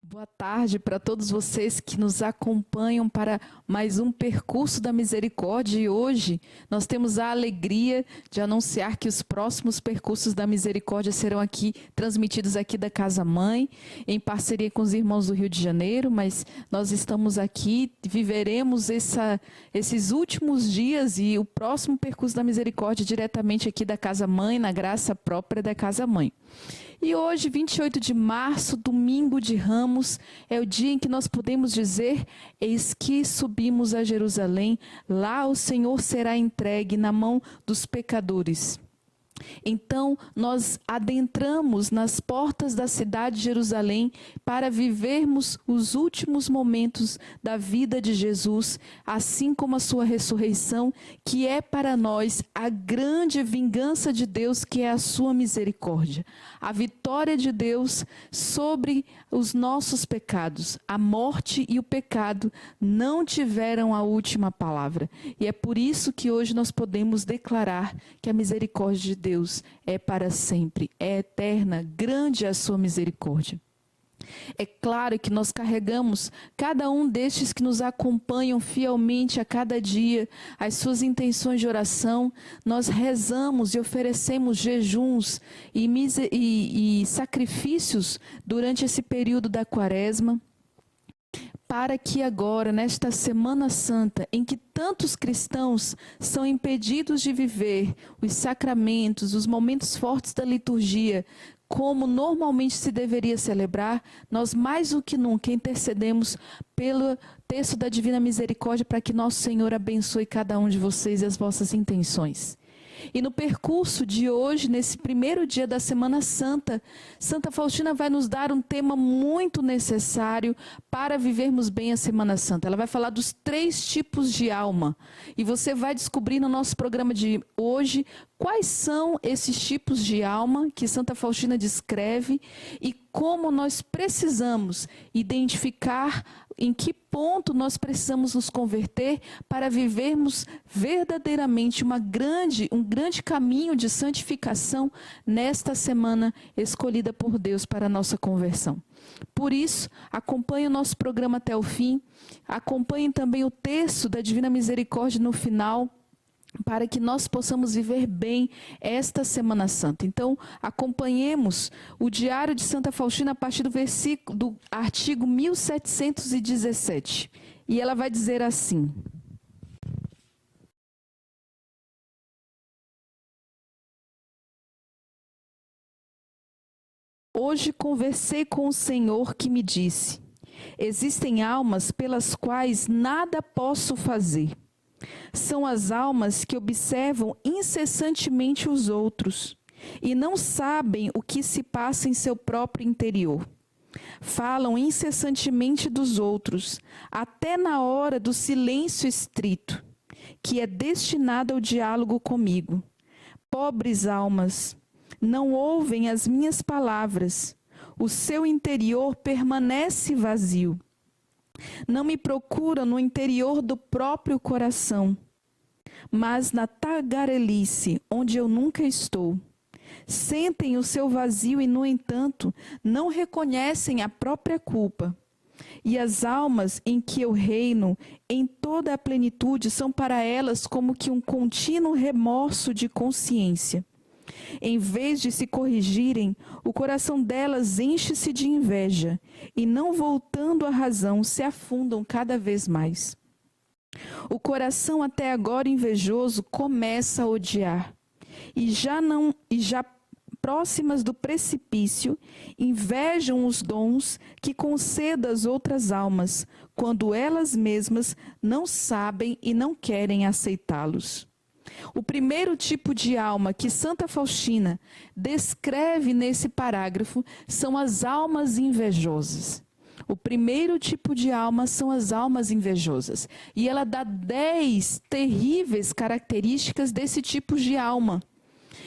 Boa tarde para todos vocês que nos acompanham para mais um Percurso da Misericórdia. E hoje nós temos a alegria de anunciar que os próximos Percursos da Misericórdia serão aqui transmitidos aqui da Casa Mãe, em parceria com os irmãos do Rio de Janeiro, mas nós estamos aqui, viveremos esses últimos dias e o próximo Percurso da Misericórdia diretamente aqui da Casa Mãe, na graça própria da Casa Mãe. E hoje, 28 de março, domingo de Ramos, é o dia em que nós podemos dizer: eis que subimos a Jerusalém, lá o Senhor será entregue na mão dos pecadores. Então, nós adentramos nas portas da cidade de Jerusalém para vivermos os últimos momentos da vida de Jesus, assim como a sua ressurreição, que é para nós a grande vingança de Deus, que é a sua misericórdia. A vitória de Deus sobre os nossos pecados. A morte e o pecado não tiveram a última palavra. E é por isso que hoje nós podemos declarar que a misericórdia de Deus é para sempre, é eterna, grande é a sua misericórdia. É claro que nós carregamos cada um destes que nos acompanham fielmente a cada dia, as suas intenções de oração. Nós rezamos e oferecemos jejuns e sacrifícios durante esse período da Quaresma, para que agora, nesta Semana Santa, em que tantos cristãos são impedidos de viver os sacramentos, os momentos fortes da liturgia, como normalmente se deveria celebrar, nós mais do que nunca intercedemos pelo texto da Divina Misericórdia para que nosso Senhor abençoe cada um de vocês e as vossas intenções. E no percurso de hoje, nesse primeiro dia da Semana Santa, Santa Faustina vai nos dar um tema muito necessário para vivermos bem a Semana Santa. Ela vai falar dos 3 tipos de alma. E você vai descobrir no nosso programa de hoje quais são esses tipos de alma que Santa Faustina descreve e como nós precisamos identificar em que ponto nós precisamos nos converter para vivermos verdadeiramente um grande caminho de santificação nesta semana escolhida por Deus para a nossa conversão. Por isso, acompanhe o nosso programa até o fim, acompanhe também o texto da Divina Misericórdia no final, para que nós possamos viver bem esta Semana Santa. Então, acompanhemos o Diário de Santa Faustina a partir do artigo 1717. E ela vai dizer assim: hoje conversei com o Senhor que me disse: existem almas pelas quais nada posso fazer. São as almas que observam incessantemente os outros e não sabem o que se passa em seu próprio interior. Falam incessantemente dos outros, até na hora do silêncio estrito, que é destinado ao diálogo comigo. Pobres almas, não ouvem as minhas palavras, o seu interior permanece vazio. Não me procuram no interior do próprio coração, mas na tagarelice, onde eu nunca estou. Sentem o seu vazio e, no entanto, não reconhecem a própria culpa. E as almas em que eu reino, em toda a plenitude, são para elas como que um contínuo remorso de consciência. Em vez de se corrigirem, o coração delas enche-se de inveja e, não voltando à razão, se afundam cada vez mais. O coração até agora invejoso começa a odiar e já próximas do precipício, invejam os dons que conceda às outras almas, quando elas mesmas não sabem e não querem aceitá-los. O primeiro tipo de alma que Santa Faustina descreve nesse parágrafo são as almas invejosas. O primeiro tipo de alma são as almas invejosas. E ela dá 10 terríveis características desse tipo de alma.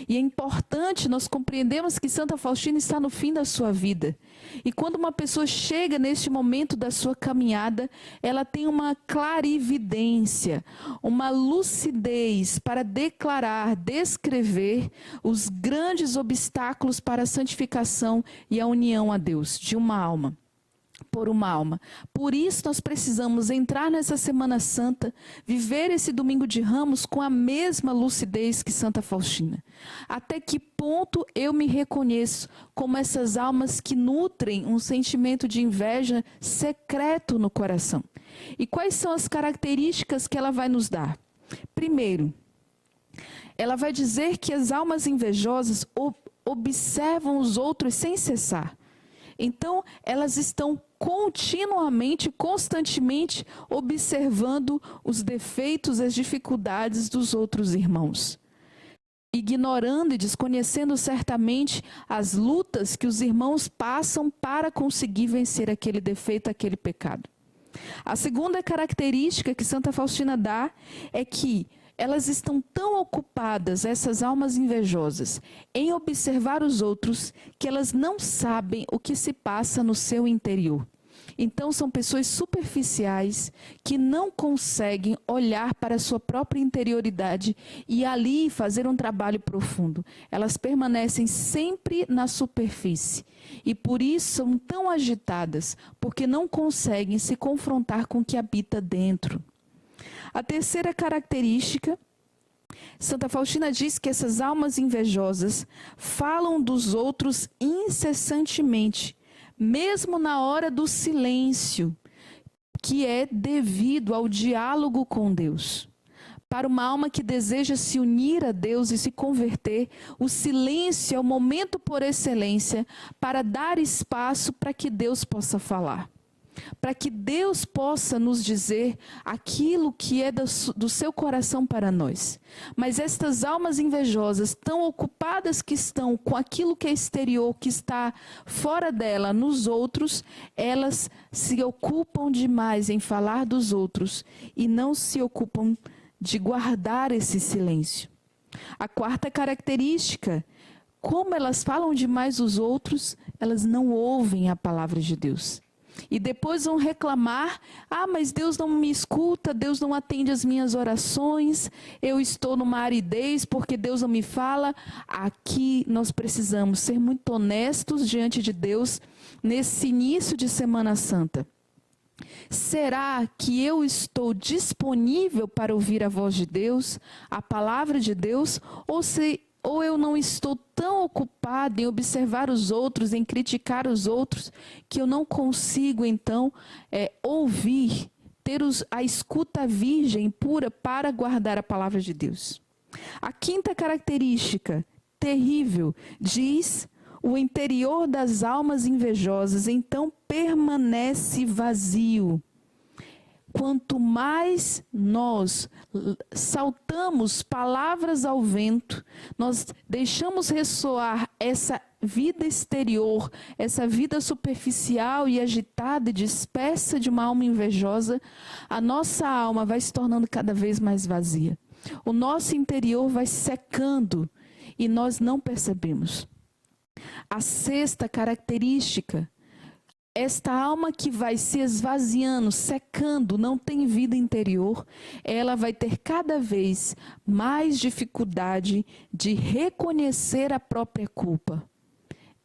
E é importante nós compreendermos que Santa Faustina está no fim da sua vida. E quando uma pessoa chega neste momento da sua caminhada, ela tem uma clarividência, uma lucidez para declarar, descrever os grandes obstáculos para a santificação e a união a Deus de uma alma. por uma alma. Por isso nós precisamos entrar nessa Semana Santa, viver esse Domingo de Ramos com a mesma lucidez que Santa Faustina. Até que ponto eu me reconheço como essas almas que nutrem um sentimento de inveja secreto no coração? E quais são as características que ela vai nos dar? Primeiro, ela vai dizer que as almas invejosas observam os outros sem cessar. Então, elas estão continuamente, constantemente observando os defeitos, as dificuldades dos outros irmãos. Ignorando e desconhecendo certamente as lutas que os irmãos passam para conseguir vencer aquele defeito, aquele pecado. A segunda característica que Santa Faustina dá é que elas estão tão ocupadas, essas almas invejosas, em observar os outros, que elas não sabem o que se passa no seu interior. Então, são pessoas superficiais que não conseguem olhar para a sua própria interioridade e ali fazer um trabalho profundo. Elas permanecem sempre na superfície e por isso são tão agitadas, porque não conseguem se confrontar com o que habita dentro. A terceira característica, Santa Faustina diz que essas almas invejosas falam dos outros incessantemente, mesmo na hora do silêncio, que é devido ao diálogo com Deus. Para uma alma que deseja se unir a Deus e se converter, o silêncio é o momento por excelência para dar espaço para que Deus possa falar. Para que Deus possa nos dizer aquilo que é do seu coração para nós. Mas estas almas invejosas, tão ocupadas que estão com aquilo que é exterior, que está fora dela, nos outros, elas se ocupam demais em falar dos outros e não se ocupam de guardar esse silêncio. A quarta característica, como elas falam demais dos outros, elas não ouvem a palavra de Deus. E depois vão reclamar, mas Deus não me escuta, Deus não atende as minhas orações, eu estou numa aridez porque Deus não me fala. Aqui nós precisamos ser muito honestos diante de Deus nesse início de Semana Santa. Será que eu estou disponível para ouvir a voz de Deus, a palavra de Deus, ou eu não estou tão ocupado em observar os outros, em criticar os outros, que eu não consigo, então, ouvir, ter a escuta virgem, pura, para guardar a palavra de Deus. A quinta característica, terrível, diz: o interior das almas invejosas, então, permanece vazio. Quanto mais nós saltamos palavras ao vento, nós deixamos ressoar essa vida exterior, essa vida superficial e agitada e dispersa de uma alma invejosa, a nossa alma vai se tornando cada vez mais vazia. O nosso interior vai secando e nós não percebemos. A sexta característica, esta alma que vai se esvaziando, secando, não tem vida interior, ela vai ter cada vez mais dificuldade de reconhecer a própria culpa.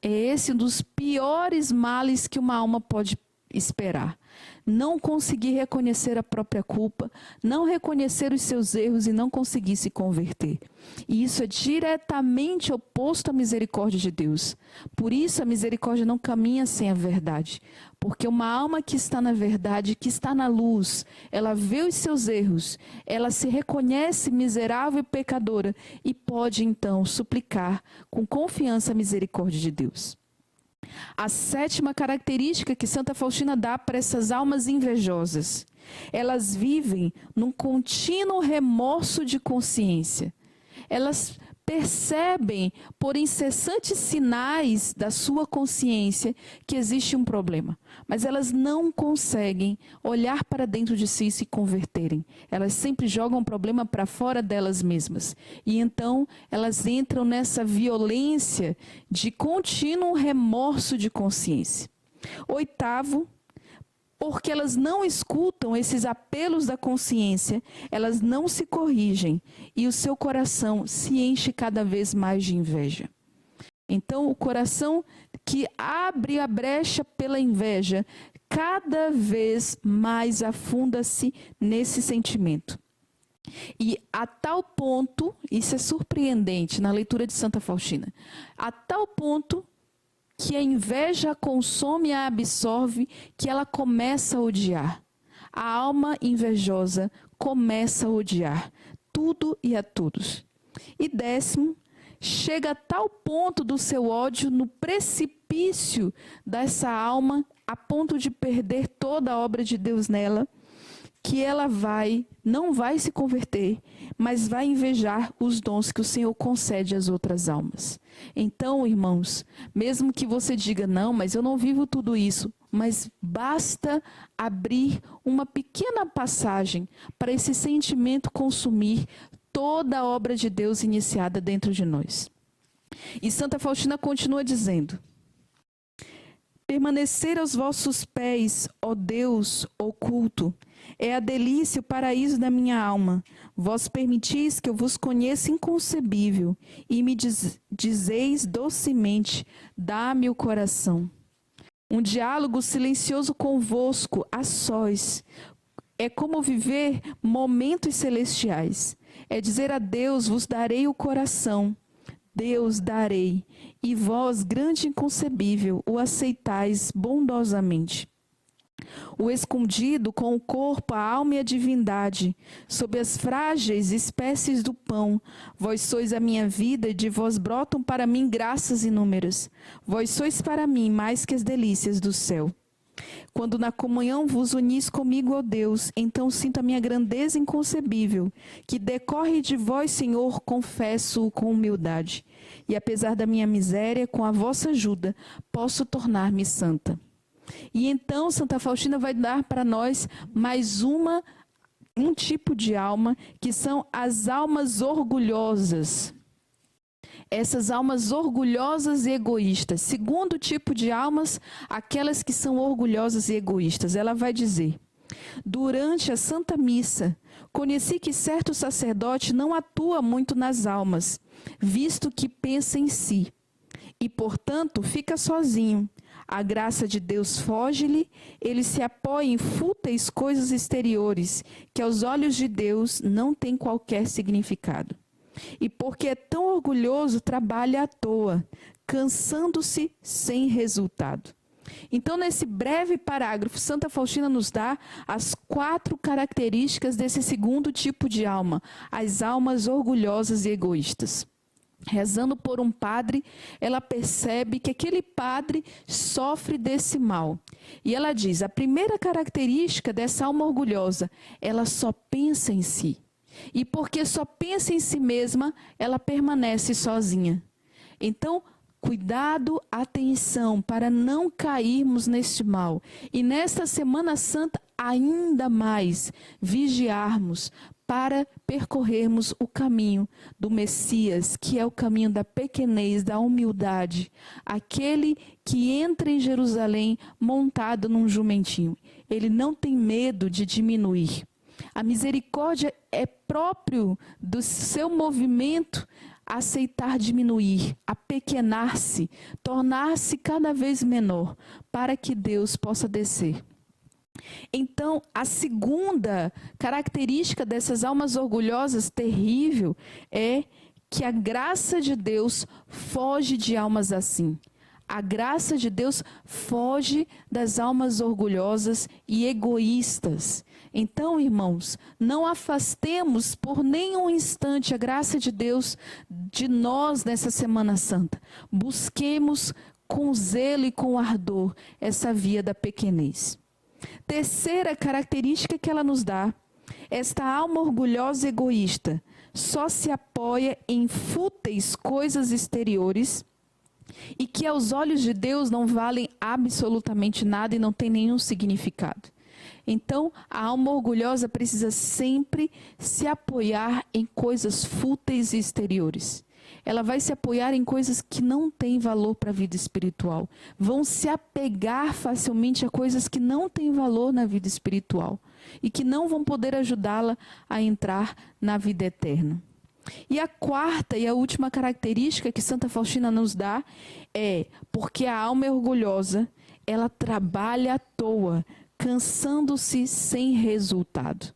É esse um dos piores males que uma alma pode esperar. Não conseguir reconhecer a própria culpa, não reconhecer os seus erros e não conseguir se converter. E isso é diretamente oposto à misericórdia de Deus. Por isso a misericórdia não caminha sem a verdade. Porque uma alma que está na verdade, que está na luz, ela vê os seus erros, ela se reconhece miserável e pecadora e pode então suplicar com confiança a misericórdia de Deus. A sétima característica que Santa Faustina dá para essas almas invejosas, elas vivem num contínuo remorso de consciência. Elas percebem por incessantes sinais da sua consciência que existe um problema, mas elas não conseguem olhar para dentro de si e se converterem. Elas sempre jogam o problema para fora delas mesmas. E então elas entram nessa violência de contínuo remorso de consciência. Oitavo, porque elas não escutam esses apelos da consciência, elas não se corrigem e o seu coração se enche cada vez mais de inveja. Então, o coração que abre a brecha pela inveja cada vez mais afunda-se nesse sentimento. E a tal ponto, isso é surpreendente na leitura de Santa Faustina, a tal ponto que a inveja a consome e a absorve, que ela começa a odiar. A alma invejosa começa a odiar tudo e a todos. E 10º, chega a tal ponto do seu ódio no precipício dessa alma, a ponto de perder toda a obra de Deus nela, que ela não vai se converter, mas vai invejar os dons que o Senhor concede às outras almas. Então, irmãos, mesmo que você diga, não, mas eu não vivo tudo isso, mas basta abrir uma pequena passagem para esse sentimento consumir toda a obra de Deus iniciada dentro de nós. E Santa Faustina continua dizendo: permanecer aos vossos pés, ó Deus oculto, é a delícia, o paraíso da minha alma. Vós permitis que eu vos conheça inconcebível e me dizeis docemente, dá-me o coração. Um diálogo silencioso convosco, a sós, é como viver momentos celestiais. É dizer a Deus, vos darei o coração. Deus darei, e vós, grande e inconcebível, o aceitais bondosamente. O escondido com o corpo, a alma e a divindade, sob as frágeis espécies do pão, vós sois a minha vida e de vós brotam para mim graças inúmeras. Vós sois para mim mais que as delícias do céu. Quando na comunhão vos unis comigo, ó Deus, então sinto a minha grandeza inconcebível, que decorre de vós, Senhor, confesso-o com humildade. E apesar da minha miséria, com a vossa ajuda, posso tornar-me santa. E então Santa Faustina vai dar para nós mais um tipo de alma, que são as almas orgulhosas. Essas almas orgulhosas e egoístas. Segundo tipo de almas, aquelas que são orgulhosas e egoístas. Ela vai dizer: durante a Santa Missa, conheci que certo sacerdote não atua muito nas almas, visto que pensa em si, e, portanto, fica sozinho. A graça de Deus foge-lhe, ele se apoia em fúteis coisas exteriores, que aos olhos de Deus não têm qualquer significado. E porque é tão orgulhoso, trabalha à toa, cansando-se sem resultado. Então, nesse breve parágrafo, Santa Faustina nos dá as 4 características desse segundo tipo de alma, as almas orgulhosas e egoístas. Rezando por um padre, ela percebe que aquele padre sofre desse mal. E ela diz, a primeira característica dessa alma orgulhosa, ela só pensa em si. E porque só pensa em si mesma, ela permanece sozinha. Então, cuidado, atenção, para não cairmos neste mal. E nesta Semana Santa, ainda mais, vigiarmos para percorrermos o caminho do Messias, que é o caminho da pequenez, da humildade. Aquele que entra em Jerusalém montado num jumentinho. Ele não tem medo de diminuir. A misericórdia é próprio do seu movimento aceitar diminuir, apequenar-se, tornar-se cada vez menor, para que Deus possa descer. Então, a segunda característica dessas almas orgulhosas terrível é que a graça de Deus foge de almas assim. A graça de Deus foge das almas orgulhosas e egoístas. Então, irmãos, não afastemos por nenhum instante a graça de Deus de nós nessa Semana Santa. Busquemos com zelo e com ardor essa via da pequenez. Terceira característica que ela nos dá, esta alma orgulhosa e egoísta só se apoia em fúteis coisas exteriores e que aos olhos de Deus não valem absolutamente nada e não tem nenhum significado. Então, a alma orgulhosa precisa sempre se apoiar em coisas fúteis e exteriores. Ela vai se apoiar em coisas que não têm valor para a vida espiritual. Vão se apegar facilmente a coisas que não têm valor na vida espiritual e que não vão poder ajudá-la a entrar na vida eterna. E a quarta e a última característica que Santa Faustina nos dá é porque a alma é orgulhosa, ela trabalha à toa, cansando-se sem resultado.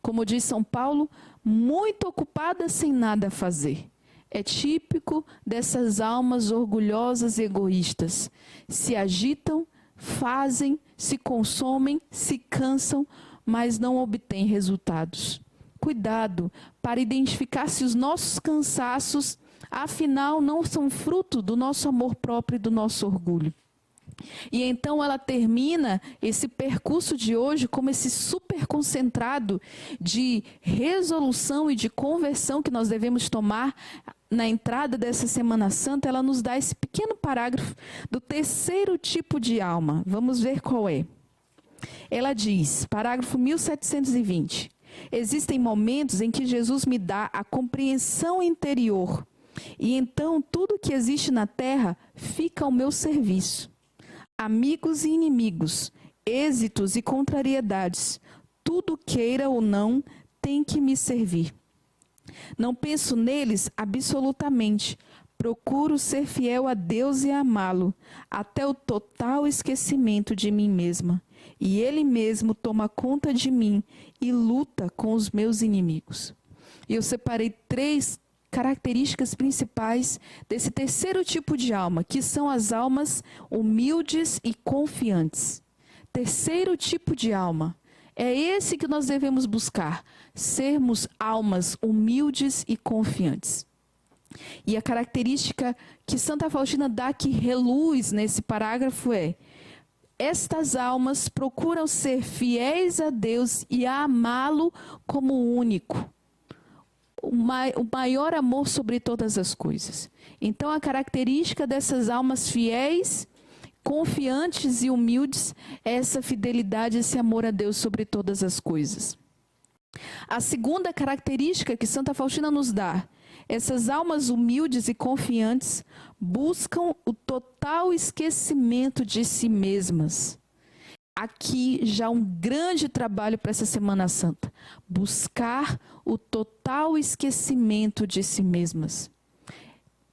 Como diz São Paulo, muito ocupada sem nada a fazer. É típico dessas almas orgulhosas e egoístas. Se agitam, fazem, se consomem, se cansam, mas não obtêm resultados. Cuidado para identificar se os nossos cansaços, afinal, não são fruto do nosso amor próprio e do nosso orgulho. E então ela termina esse percurso de hoje como esse super concentrado de resolução e de conversão que nós devemos tomar na entrada dessa Semana Santa. Ela nos dá esse pequeno parágrafo do terceiro tipo de alma. Vamos ver qual é. Ela diz, parágrafo 1720, existem momentos em que Jesus me dá a compreensão interior e então tudo que existe na terra fica ao meu serviço. Amigos e inimigos, êxitos e contrariedades, tudo queira ou não, tem que me servir. Não penso neles absolutamente, procuro ser fiel a Deus e amá-lo, até o total esquecimento de mim mesma. E Ele mesmo toma conta de mim e luta com os meus inimigos. E eu separei 3 características principais desse terceiro tipo de alma, que são as almas humildes e confiantes. Terceiro tipo de alma, é esse que nós devemos buscar, sermos almas humildes e confiantes. E a característica que Santa Faustina dá que reluz nesse parágrafo é: estas almas procuram ser fiéis a Deus e a amá-lo como único. O maior amor sobre todas as coisas. Então, a característica dessas almas fiéis, confiantes e humildes é essa fidelidade, esse amor a Deus sobre todas as coisas. A segunda característica que Santa Faustina nos dá, essas almas humildes e confiantes buscam o total esquecimento de si mesmas. Aqui já um grande trabalho para essa Semana Santa. Buscar o total esquecimento de si mesmas.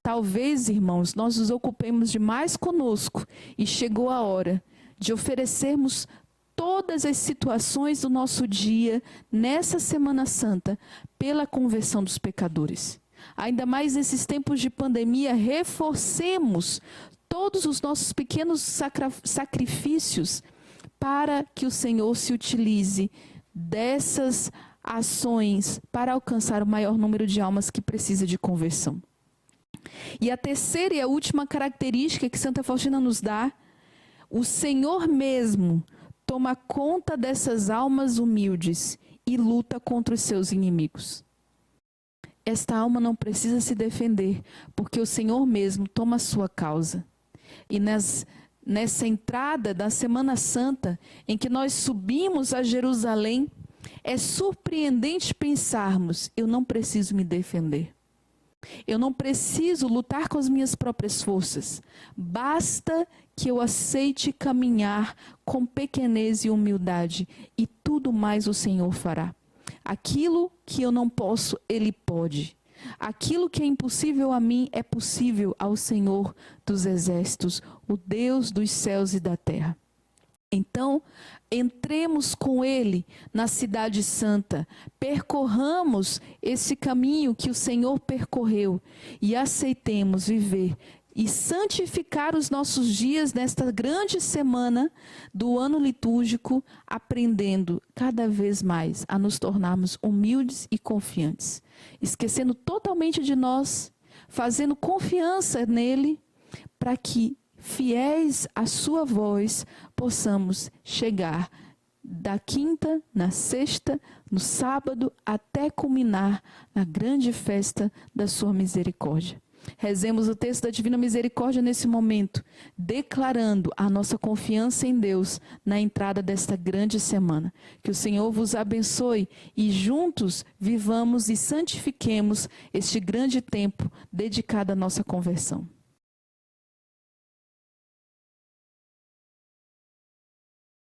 Talvez, irmãos, nós nos ocupemos demais conosco e chegou a hora de oferecermos todas as situações do nosso dia nessa Semana Santa pela conversão dos pecadores. Ainda mais nesses tempos de pandemia, reforcemos todos os nossos pequenos sacrifícios para que o Senhor se utilize dessas ações para alcançar o maior número de almas que precisa de conversão. E a terceira e a última característica que Santa Faustina nos dá, o Senhor mesmo toma conta dessas almas humildes e luta contra os seus inimigos. Esta alma não precisa se defender, porque o Senhor mesmo toma a sua causa. E nessa entrada da Semana Santa, em que nós subimos a Jerusalém, é surpreendente pensarmos, eu não preciso me defender. Eu não preciso lutar com as minhas próprias forças. Basta que eu aceite caminhar com pequenez e humildade, e tudo mais o Senhor fará. Aquilo que eu não posso, Ele pode. Aquilo que é impossível a mim é possível ao Senhor dos Exércitos, o Deus dos céus e da terra. Então, entremos com Ele na Cidade Santa, percorramos esse caminho que o Senhor percorreu e aceitemos viver e santificar os nossos dias nesta grande semana do ano litúrgico, aprendendo cada vez mais a nos tornarmos humildes e confiantes, esquecendo totalmente de nós, fazendo confiança nele, para que, fiéis à sua voz, possamos chegar da quinta, na sexta, no sábado, até culminar na grande festa da sua misericórdia. Rezemos o texto da Divina Misericórdia nesse momento, declarando a nossa confiança em Deus na entrada desta grande semana. Que o Senhor vos abençoe e juntos vivamos e santifiquemos este grande tempo dedicado à nossa conversão.